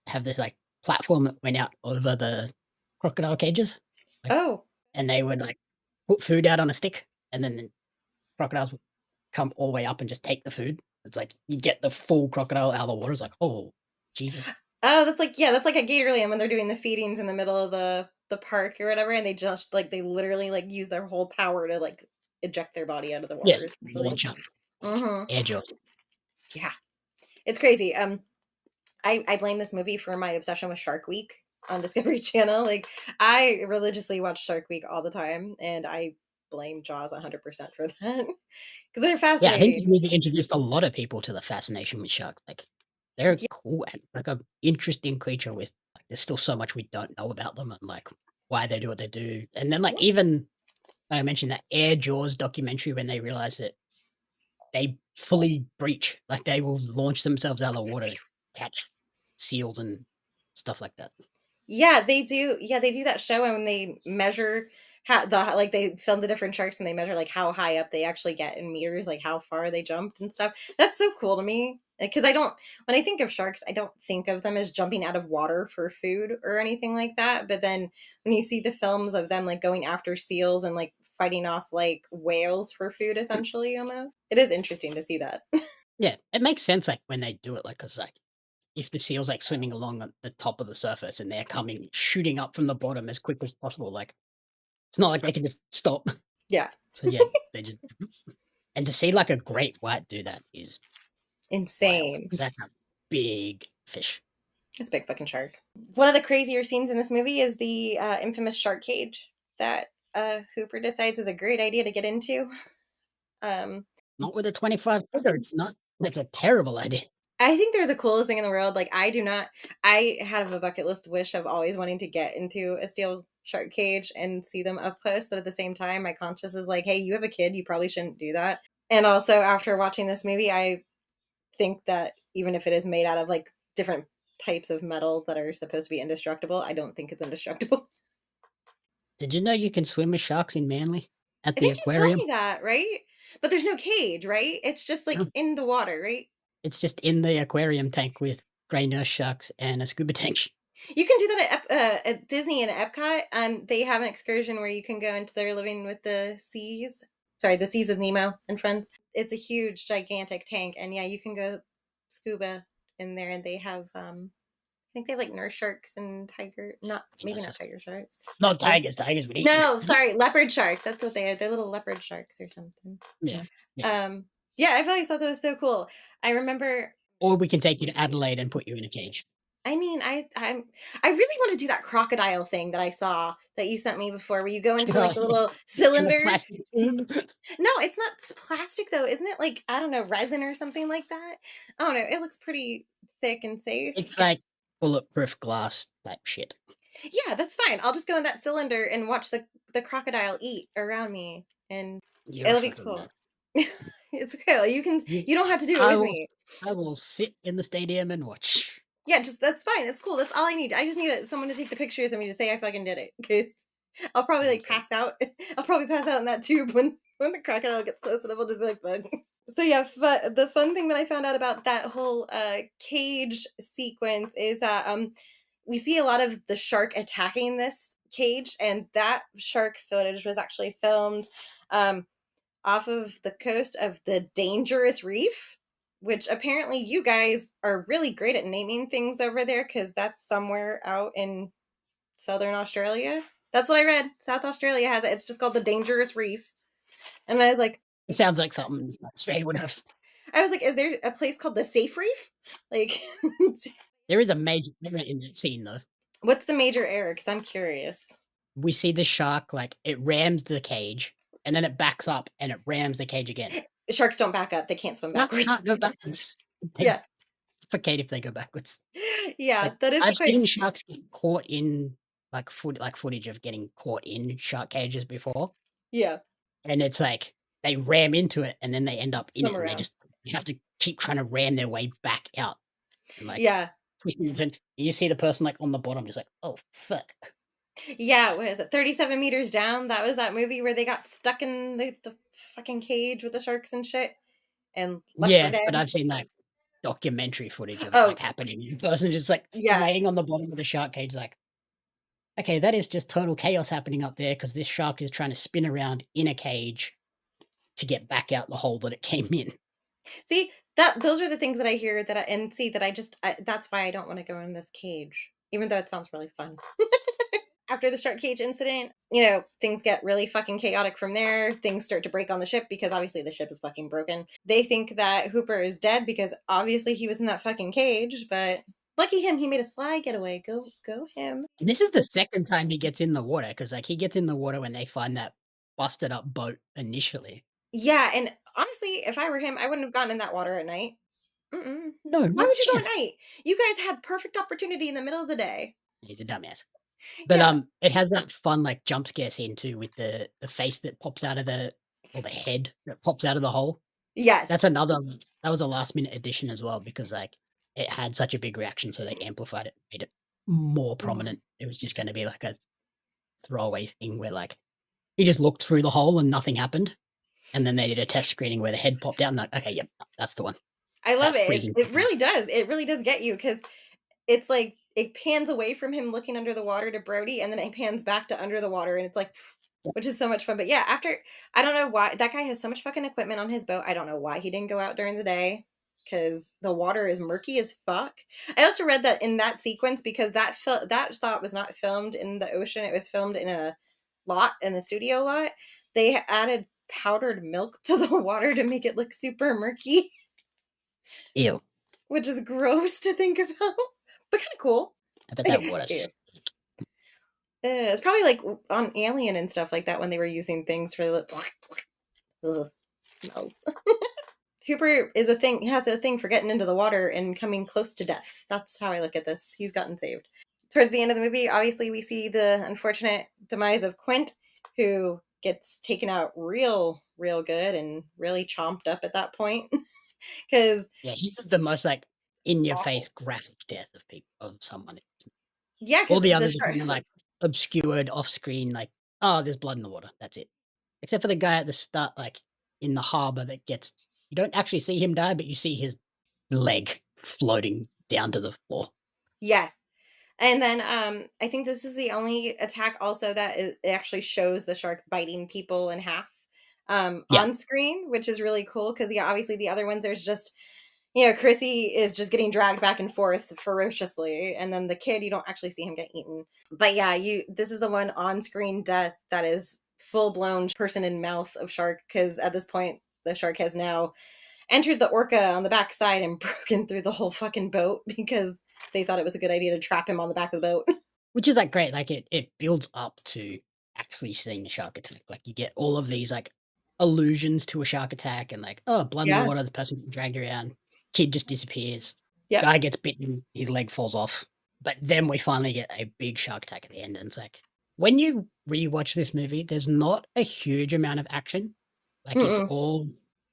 have this, like, platform that went out over the crocodile cages. Oh, And they would like put food out on a stick, and then the crocodiles would come all the way up and just take the food. It's like you get the full crocodile out of the water. It's like, oh, Jesus. oh, that's like at Gatorland when they're doing the feedings in the middle of the park or whatever, and they just like they literally like use their whole power to like eject their body out of the water. Yeah, launch up. Air jaws. Yeah, it's crazy. I blame this movie for my obsession with Shark Week on Discovery Channel. Like, I religiously watch Shark Week all the time, and I blame Jaws 100% for that because they're Yeah, fascinating. I think this movie introduced a lot of people to the fascination with sharks. Like, they're cool and like an interesting creature with like there's still so much we don't know about them and like why they do what they do. And then like even I mentioned that Air Jaws documentary when they realize that they fully breach, like they will launch themselves out of the water, catch seals and stuff like that. Yeah, they do. Yeah, they do that show when they measure how like they film the different sharks and they measure like how high up they actually get in meters, like how far they jumped and stuff. That's so cool to me because when I think of sharks, I don't think of them as jumping out of water for food or anything like that. But then when you see the films of them like going after seals and like fighting off like whales for food, essentially, almost, it is interesting to see that. Yeah, it makes sense like when they do it, like because like if the seal's like swimming along at the top of the surface and they're coming shooting up from the bottom as quick as possible, like it's not like they can just stop. Yeah. So yeah, they just and to see like a great white do that is insane. Because that's a big fish. It's a big fucking shark. One of the crazier scenes in this movie is the infamous shark cage that Hooper decides is a great idea to get into. Not with a 25 figure. It's not. That's a terrible idea. I think they're the coolest thing in the world. Like, I have a bucket list wish of always wanting to get into a steel shark cage and see them up close. But at the same time, my conscience is like, hey, you have a kid. You probably shouldn't do that. And also, after watching this movie, I think that even if it is made out of like different types of metal that are supposed to be indestructible, I don't think it's indestructible. Did you know you can swim with sharks in Manly at I the think aquarium? you told me that, right? But there's no cage, right? It's just like in the water, right? It's just in the aquarium tank with grey nurse sharks and a scuba tank. You can do that at Disney and at Epcot. They have an excursion where you can go into their Living with the Seas. Sorry, the Seas with Nemo and Friends. It's a huge, gigantic tank, and yeah, you can go scuba in there. And they have, I think they have like nurse sharks and not tiger sharks. No, tigers would eat. No, sorry, leopard sharks. That's what they are. They're little leopard sharks or something. Yeah. Yeah, I've always thought that was so cool. I remember. Or we can take you to Adelaide and put you in a cage. I mean, I really want to do that crocodile thing that I saw that you sent me before, where you go into like a little cylinder. Plastic tube. No, it's not plastic though, isn't it? Like, I don't know, resin or something like that. I don't know. It looks pretty thick and safe. It's like bulletproof glass type shit. Yeah, that's fine. I'll just go in that cylinder and watch the crocodile eat around me, and it'll be cool. It's cool. You don't have to do it with me. I will sit in the stadium and watch. Yeah, that's fine. It's cool. That's all I need. I just need someone to take the pictures of me to say I fucking did it. Because I'll probably like pass out. I'll probably pass out in that tube when the crocodile gets close, and I'll just be like, fuck. So yeah, the fun thing that I found out about that whole cage sequence is that we see a lot of the shark attacking this cage, and that shark footage was actually filmed off of the coast of the Dangerous Reef, which apparently you guys are really great at naming things over there, because that's somewhere out in southern Australia. That's what I read. South Australia has it. It's just called the Dangerous Reef. And I was like, it sounds like something Australia would have. I was like, is there a place called the Safe Reef? Like, there is a major error in that scene, though. What's the major error? Because I'm curious. We see the shark, like, it rams the cage, and then it backs up, and it rams the cage again. Sharks don't back up. They can't swim backwards. Sharks can't go backwards. Yeah. Suffocate if they go backwards. Yeah, like, that is. I've seen sharks get caught in, like, footage of getting caught in shark cages before. Yeah. And it's like, they ram into it, and then they end up in it, around. And you have to keep trying to ram their way back out. And, like, yeah. And you see the person, like, on the bottom, just like, oh, fuck. Yeah, what is it? 37 meters down. That was that movie where they got stuck in the fucking cage with the sharks and shit, and left for dead. But I've seen that. documentary footage of Oh. like happening in person, just like Yeah. laying on the bottom of the shark cage, like, okay, that is just total chaos happening up there because this shark is trying to spin around in a cage to get back out the hole that it came in. See, those are the things that I hear that that's why I don't want to go in this cage, even though it sounds really fun. After the shark cage incident, things get really fucking chaotic from there. Things start to break on the ship because obviously the ship is fucking broken. They think that Hooper is dead because obviously he was in that fucking cage, but lucky him, he made a sly getaway. Go him. And this is the second time he gets in the water because, like, he gets in the water when they find that busted up boat initially. Yeah, and honestly, if I were him, I wouldn't have gotten in that water at night. Mm-mm. No, Why not would a you go at chance. night? You guys had perfect opportunity in the middle of the day. He's a dumbass. But Yeah. it has that fun like jump scare scene too with the face that pops out of the head that pops out of the hole. Yes. That's another that was a last minute addition as well because like it had such a big reaction, so they amplified it, made it more prominent. It was just going to be like a throwaway thing where like he just looked through the hole and nothing happened, and then they did a test screening where the head popped out and like, okay, yep, that's the one. I love That's it. freaking It really does. It really does get you because it's like it pans away from him looking under the water to Brody, and then it pans back to under the water, and it's like, which is so much fun. But yeah, I don't know why that guy has so much fucking equipment on his boat. I don't know why he didn't go out during the day because the water is murky as fuck. I also read that in that sequence because that shot was not filmed in the ocean; it was filmed in a studio lot. They added powdered milk to the water to make it look super murky. Ew. Which is gross to think about, but kind of cool. I bet that water's It's probably like on Alien and stuff like that when they were using things for the smells. Hooper has a thing for getting into the water and coming close to death. That's how I look at this. He's gotten saved. Towards the end of the movie, obviously we see the unfortunate demise of Quint, who gets taken out real good and really chomped up at that point. Because he's just the most like in your face graphic death of someone. Yeah, all the others are kind of like obscured off screen, like, oh, there's blood in the water. That's it. Except for the guy at the start, like in the harbor that gets, you don't actually see him die, but you see his leg floating down to the floor. Yes. And then I think this is the only attack also that it actually shows the shark biting people in half on screen, which is really cool because, obviously the other ones, there's just, Chrissy is just getting dragged back and forth ferociously. And then the kid, you don't actually see him get eaten. But yeah, this is the one on-screen death that is full-blown person in mouth of shark because at this point, the shark has now entered the orca on the backside and broken through the whole fucking boat because they thought it was a good idea to trap him on the back of the boat. Which is like great. Like it builds up to actually seeing the shark attack. Like you get all of these like allusions to a shark attack and like, oh, blood in the water, the person dragged around, kid just disappears. Yep. Guy gets bitten, his leg falls off. But then we finally get a big shark attack at the end. And it's like, when you rewatch this movie, there's not a huge amount of action. Like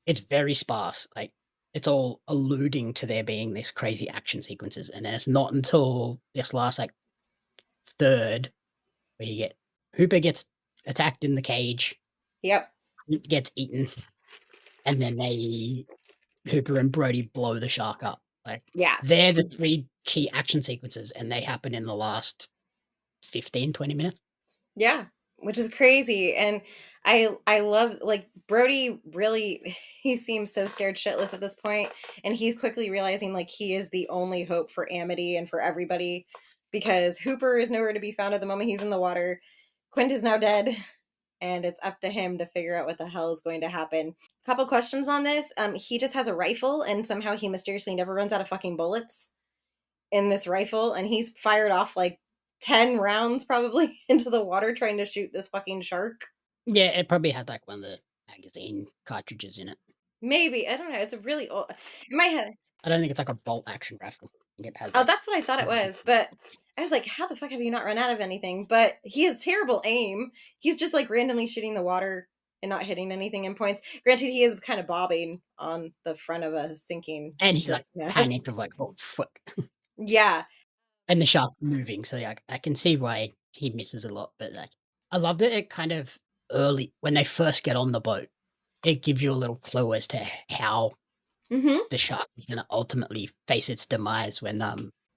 it's very sparse. Like it's all alluding to there being this crazy action sequences. And then it's not until this last like third where you get Hooper gets attacked in the cage. Yep. Gets eaten. And then Hooper and Brody blow the shark up. Like, they're the three key action sequences, and they happen in the last 15, 20 minutes. Yeah, which is crazy. And I love, like, Brody really, he seems so scared shitless at this point, and he's quickly realizing, like, he is the only hope for Amity and for everybody, because Hooper is nowhere to be found at the moment he's in the water. Quint is now dead. And it's up to him to figure out what the hell is going to happen. Couple questions on this. He just has a rifle, and somehow he mysteriously never runs out of fucking bullets in this rifle. And he's fired off like 10 rounds probably into the water trying to shoot this fucking shark. Yeah, it probably had like one of the magazine cartridges in it. Maybe. I don't know. It's a really old... In my head... I don't think it's like a bolt action rifle. That's what I thought it was. But I was like, how the fuck have you not run out of anything? But he has terrible aim. He's just like randomly shooting the water and not hitting anything in points. Granted, he is kind of bobbing on the front of a sinking. And he's like panicked of like, oh fuck. Yeah. And the shark's moving, so like I can see why he misses a lot. But like I love that it kind of early when they first get on the boat, it gives you a little clue as to how Mm-hmm. the shark is going to ultimately face its demise when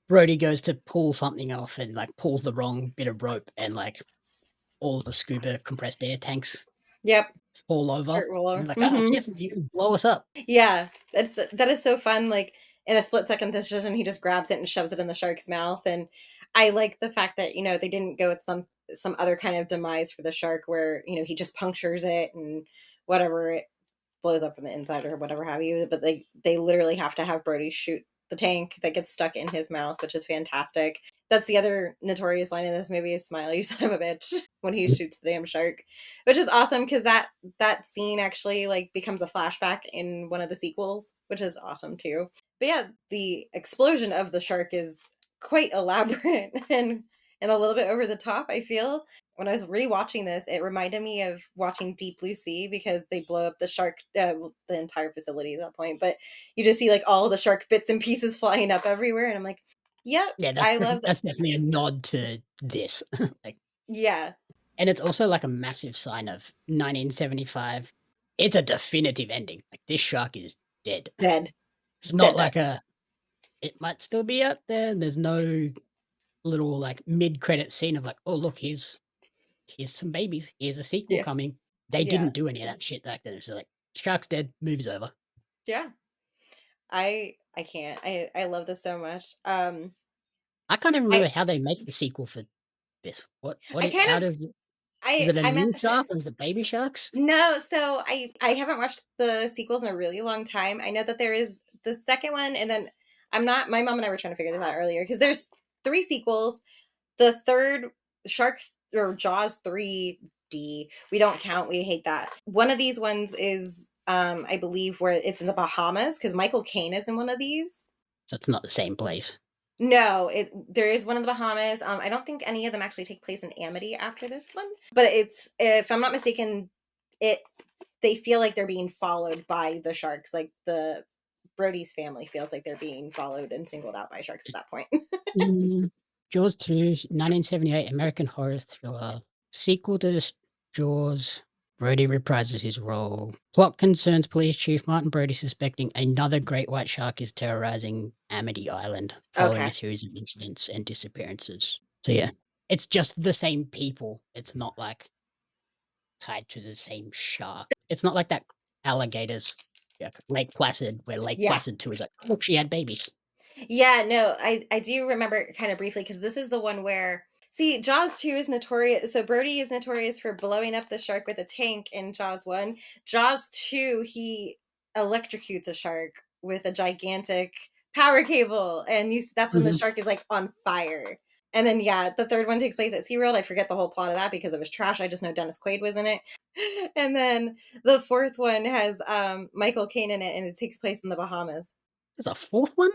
Brody goes to pull something off and like pulls the wrong bit of rope and like all the scuba compressed air tanks Yep. fall over. Start roller. And like, Mm-hmm. careful, you can blow us up. Yeah, that is so fun. Like in a split second decision, he just grabs it and shoves it in the shark's mouth. And I like the fact that they didn't go with some other kind of demise for the shark where he just punctures it and whatever, it blows up from the inside or whatever have you. But they literally have to have Brody shoot the tank that gets stuck in his mouth, which is fantastic. That's the other notorious line in this movie is "Smile, you son of a bitch" when he shoots the damn shark, which is awesome because that scene actually like becomes a flashback in one of the sequels, which is awesome too. But yeah, the explosion of the shark is quite elaborate and a little bit over the top, I feel. When I was rewatching this, it reminded me of watching Deep Blue Sea because they blow up the shark, the entire facility at that point. But you just see like all the shark bits and pieces flying up everywhere, and I'm like, "Yep, Yeah, I love that." that's definitely a nod to this. Like, Yeah, and it's also like a massive sign of 1975. It's a definitive ending. Like this shark is dead. dead, It's not dead, dead. like it might still be out there. There's no little like mid-credit scene of like, oh look, here's some babies. Here's a sequel Yeah, coming. They yeah, didn't do any of that shit back then. It's just like shark's dead, movie's over. yeah. I can't. I love this so much. I can't even I remember how they make the sequel for this. I kind How of does it? Is it a I new meant shark or is it baby sharks? no. So I haven't watched the sequels in a really long time. I know that there is the second one, and then I'm not. My mom and I were trying to figure this out earlier because there's three sequels. The third Shark or Jaws 3D, we don't count. We hate that. One of these ones is, I believe, where it's in the Bahamas because Michael Caine is in one of these. So it's not the same place. No, there is one in the Bahamas. I don't think any of them actually take place in Amity after this one, but it's, if I'm not mistaken, it they feel like they're being followed by the sharks. Like the Brody's family feels like they're being followed and singled out by sharks at that point. Mm, Jaws 2, 1978 American horror thriller. Sequel to Jaws. Brody reprises his role. Plot concerns police chief Martin Brody suspecting another great white shark is terrorizing Amity Island following Okay. a series of incidents and disappearances. So yeah, it's just the same people. It's not like tied to the same shark. It's not like that alligators, yeah, Lake Placid, where Lake Yeah. Placid 2 is like, look, she had babies. Yeah, no, I do remember kind of briefly because this is the one where, see, Jaws 2 is notorious. So Brody is notorious for blowing up the shark with a tank in Jaws 1. Jaws 2, he electrocutes a shark with a gigantic power cable, and that's when the Mhm. shark is like on fire. And then yeah, the third one takes place at SeaWorld. I forget the whole plot of that because it was trash. I just know Dennis Quaid was in it. And then the fourth one has Michael Caine in it, and it takes place in the Bahamas. There's a fourth one?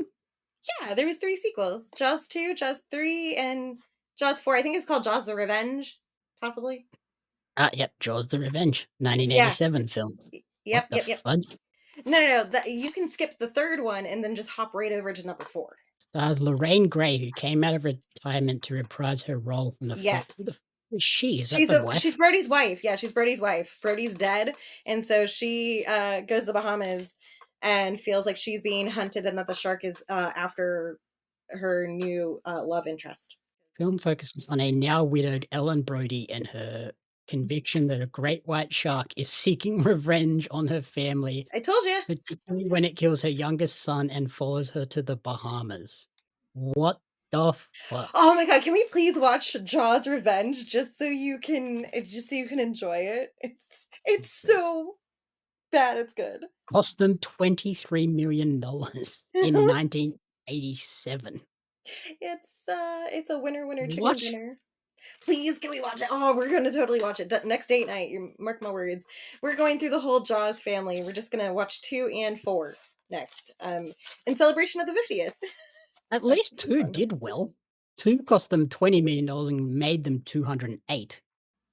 Yeah, there was three sequels: Jaws 2, Jaws 3, and Jaws 4. I think it's called Jaws: The Revenge, possibly. Yep, Jaws the Revenge, Yeah. 1987 film. Yep, What the yep, yep. fudge? No. You can skip the third one and then just hop right over to number 4. Stars Lorraine Gray, who came out of retirement to reprise her role from the front. Yes. Who the f is she? Is that the She's wife? Brody's wife. Yeah, she's Brody's wife. Brody's dead, and so she goes to the Bahamas and feels like she's being hunted and that the shark is after her new love interest. Film focuses on a now widowed Ellen Brody and her conviction that a great white shark is seeking revenge on her family, I told you. particularly when it kills her youngest son and follows her to the Bahamas. What the fuck? Oh my god, can we please watch Jaws Revenge just so you can enjoy it? It's Jesus. so bad, it's good. Cost them $23 million in 1987. It's a winner chicken What? dinner. Please, can we watch it? Oh, we're gonna totally watch it. Next date night, you mark my words. We're going through the whole Jaws family. We're just gonna watch 2 and 4 next. In celebration of the 50th. At That's least 2 fun. did well. 2 cost them $20 million and made them 208.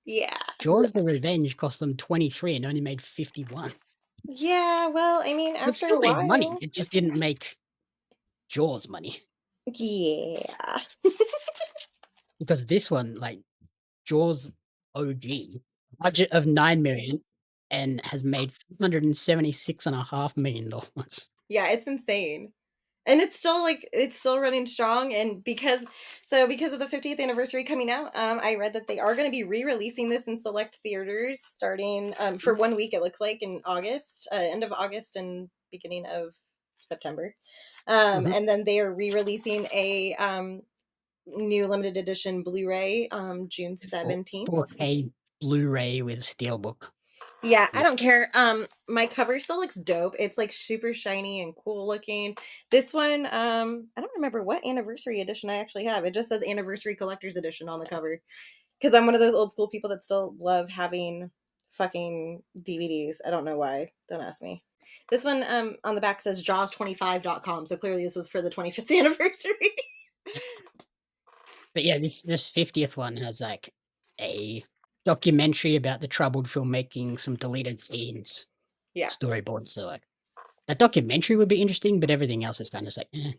Yeah. Jaws the Revenge cost them 23 and only made 51. Yeah, well, I mean, It after still a made money. while. It just didn't make Jaws money. Yeah. Because this one, like Jaws OG, budget of $9 million and has made $476.5 million. Yeah, it's insane. And it's still running strong. And because of the 50th anniversary coming out, I read that they are going to be re-releasing this in select theaters starting for 1 week, it looks like, in August, end of August and beginning of September. And then they are re-releasing a new limited edition Blu-ray June 17th. 4K Blu-ray with Steelbook. Yeah, I don't care. My cover still looks dope. It's like super shiny and cool looking. This one, I don't remember what anniversary edition I actually have. It just says anniversary collector's edition on the cover. Because I'm one of those old school people that still love having fucking DVDs. I don't know why. Don't ask me. This one on the back says jaws25.com. So clearly this was for the 25th anniversary. But yeah, this 50th one has like a documentary about the troubled filmmaking, some deleted scenes, Yeah. storyboards. So like that documentary would be interesting, but everything else is kind of like, eh.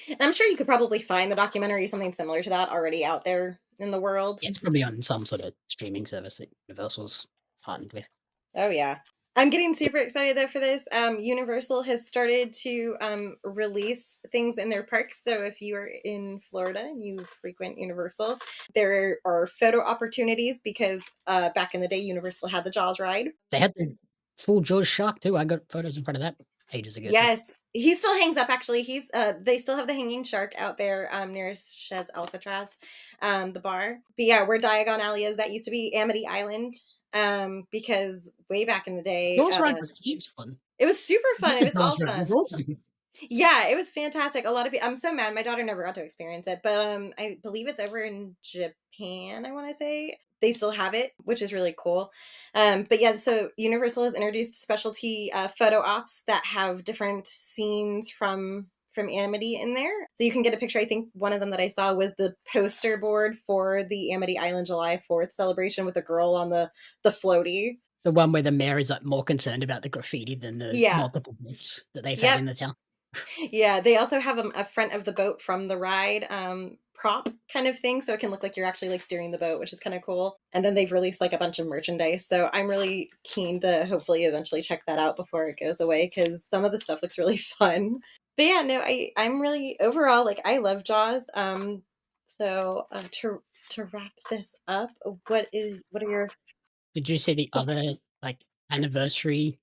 And I'm sure you could probably find the documentary, something similar to that, already out there in the world. Yeah, it's probably on some sort of streaming service that Universal's partnered with. Oh yeah. I'm getting super excited though for this. Universal has started to release things in their parks. So if you are in Florida and you frequent Universal, there are photo opportunities because back in the day, Universal had the Jaws ride. They had the full Jaws shark too. I got photos in front of that ages ago. Yes, he still hangs up. Actually, they still have the hanging shark out there near Chez Alcatraz, the bar. But yeah, where Diagon Alley is, that used to be Amity Island. Because way back in the day, Jaws ride was heaps fun. it was super fun. It was all fun. It was awesome. Yeah, it was fantastic. A lot of people. I'm so mad my daughter never got to experience it, but I believe it's over in Japan. I want to say they still have it, which is really cool. But yeah, so Universal has introduced specialty photo ops that have different scenes from Amity in there, so you can get a picture. I think one of them that I saw was the poster board for the Amity Island July 4th celebration with a girl on the floaty. The one where the mayor is like more concerned about the graffiti than the multiple myths that they've had in the town. Yeah, they also have a front of the boat from the ride prop kind of thing, so it can look like you're actually like steering the boat, which is kind of cool. And then they've released like a bunch of merchandise, so I'm really keen to hopefully eventually check that out before it goes away, because some of the stuff looks really fun. But yeah, no, I'm really overall like I love Jaws. So to wrap this up, what are your? Did you see the other like anniversary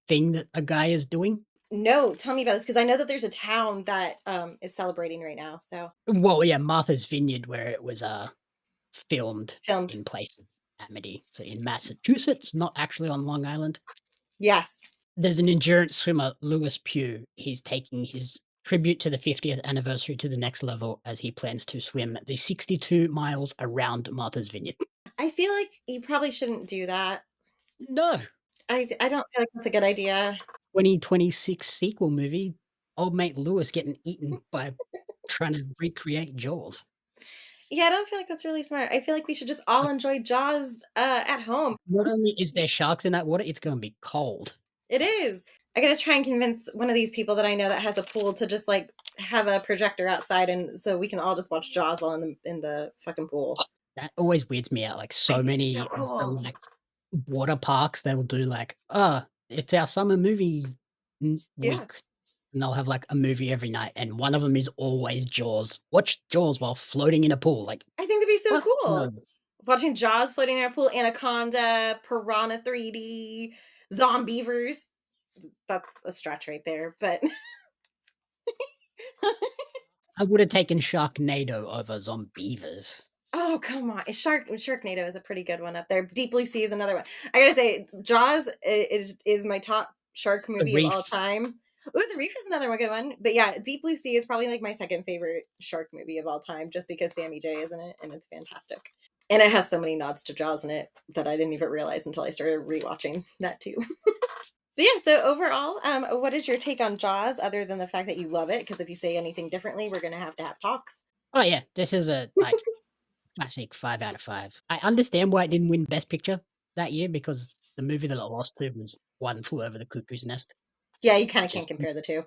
thing that a guy is doing? No, tell me about this, because I know that there's a town that is celebrating right now. So well, yeah, Martha's Vineyard, where it was filmed in place of Amity, so in Massachusetts, not actually on Long Island. Yes. There's an endurance swimmer, Lewis Pugh. He's taking his tribute to the 50th anniversary to the next level as he plans to swim the 62 miles around Martha's Vineyard. I feel like you probably shouldn't do that. No. I don't feel like that's a good idea. 2026 sequel movie, old mate Lewis getting eaten by trying to recreate Jaws. Yeah, I don't feel like that's really smart. I feel like we should just all enjoy Jaws at home. Not only is there sharks in that water, it's going to be cold. It is. I gotta try and convince one of these people that I know that has a pool to just like have a projector outside, and so we can all just watch Jaws while in the fucking pool. That always weirds me out. Like so many of the like water parks, they will do like, it's our summer movie week, and they'll have like a movie every night, and one of them is always Jaws. Watch Jaws while floating in a pool. Like I think that'd be so cool. No. Watching Jaws floating in a pool, Anaconda, Piranha 3D, Zombievers. That's a stretch right there, but I would have taken Sharknado over Zombievers. Oh, come on. Sharknado is a pretty good one up there. Deep Blue Sea is another one. I gotta say, Jaws is my top shark movie of all time. Ooh, The Reef is another good one. But yeah, Deep Blue Sea is probably like my second favorite shark movie of all time, just because Sammy J is in it, and it's fantastic. And it has so many nods to Jaws in it that I didn't even realize until I started rewatching that too. But yeah, so overall, what is your take on Jaws, other than the fact that you love it? Because if you say anything differently, we're going to have talks. Oh yeah, this is a like classic 5 out of 5. I understand why it didn't win Best Picture that year, because the movie that it lost to was One Flew Over the Cuckoo's Nest. Yeah, you kind of can't compare the two.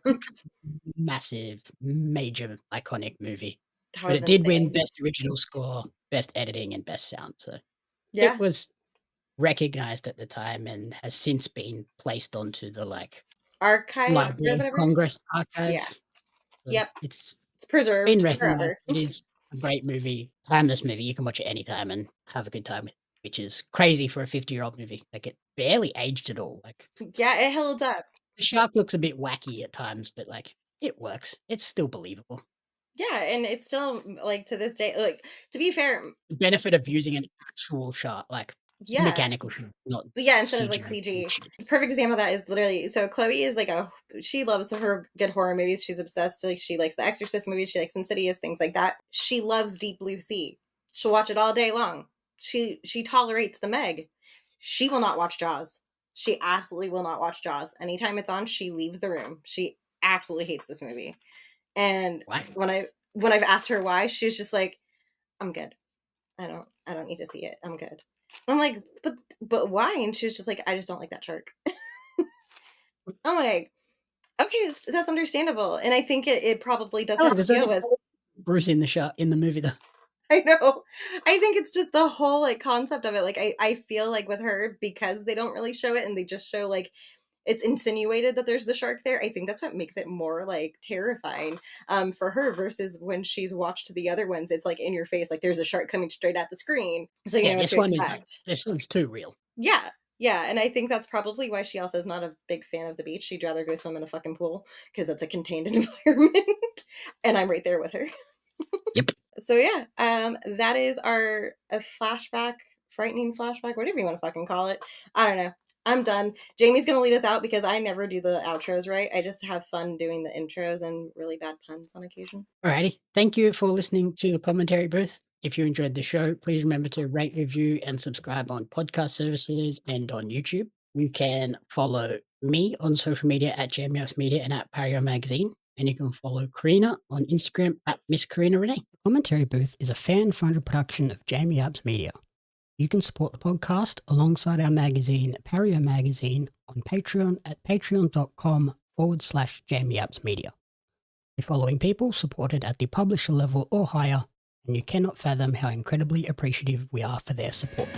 Massive, major, iconic movie. But it insane. did win Best Original Score, Best Editing, and Best Sound. So yeah, it was recognized at the time and has since been placed onto the like archive or Library of whatever. Congress Yeah. archive. So Yep. it's It's preserved been recognized. forever. It is a great movie, timeless movie. You can watch it anytime and have a good time with it, which is crazy for a 50-year-old movie. Like, it barely aged at all. Like, Yeah, it holds up. the shark looks a bit wacky at times, but like, it works. It's still believable. Yeah, and it's still like to this day. Like, to be fair, The benefit of using an actual shark, like yeah, mechanical shark, not but yeah, instead of like CGI CG. bullshit. Perfect example of that is literally so Chloe is like she loves her good horror movies. She's obsessed. Like she likes the Exorcist movies. She likes Insidious, things like that. She loves Deep Blue Sea. She'll watch it all day long. She tolerates the Meg. She will not watch Jaws. She absolutely will not watch Jaws. Anytime it's on, she leaves the room. She absolutely hates this movie. And What? when I've asked her why, she's just like, I'm good. I don't need to see it. I'm good. I'm like, but why? And she was just like, I just don't like that shark. I'm like, okay, that's understandable. And I think it probably does Oh, have to there's deal only with. Bruce in the shark in the movie though. I know. I think it's just the whole like concept of it. Like I feel like with her, because they don't really show it and they just show like it's insinuated that there's the shark there. I think that's what makes it more like terrifying for her versus when she's watched the other ones. It's like in your face, like there's a shark coming straight at the screen, so you Yeah, know what this to one is expect. this one's too real. Yeah, yeah, and I think that's probably why she also is not a big fan of the beach. She'd rather go swim in a fucking pool because it's a contained environment, and I'm right there with her. Yep. So yeah, that is our flashback, frightening flashback, whatever you want to fucking call it. I don't know. I'm done. Jamie's gonna lead us out because I never do the outros right. I just have fun doing the intros and really bad puns on occasion. Alrighty. Thank you for listening to the commentary booth. If you enjoyed the show, please remember to rate, review, and subscribe on podcast services and on YouTube. You can follow me on social media at JamieUps Media and at Pario Magazine. And you can follow Corrina on Instagram at Miss Corrina Renee. The commentary booth is a fan-funded production of Jamie Ups Media. You can support the podcast alongside our magazine, Pario Magazine, on Patreon at patreon.com/Jamie Ups Media. The following people supported at the publisher level or higher, and you cannot fathom how incredibly appreciative we are for their support.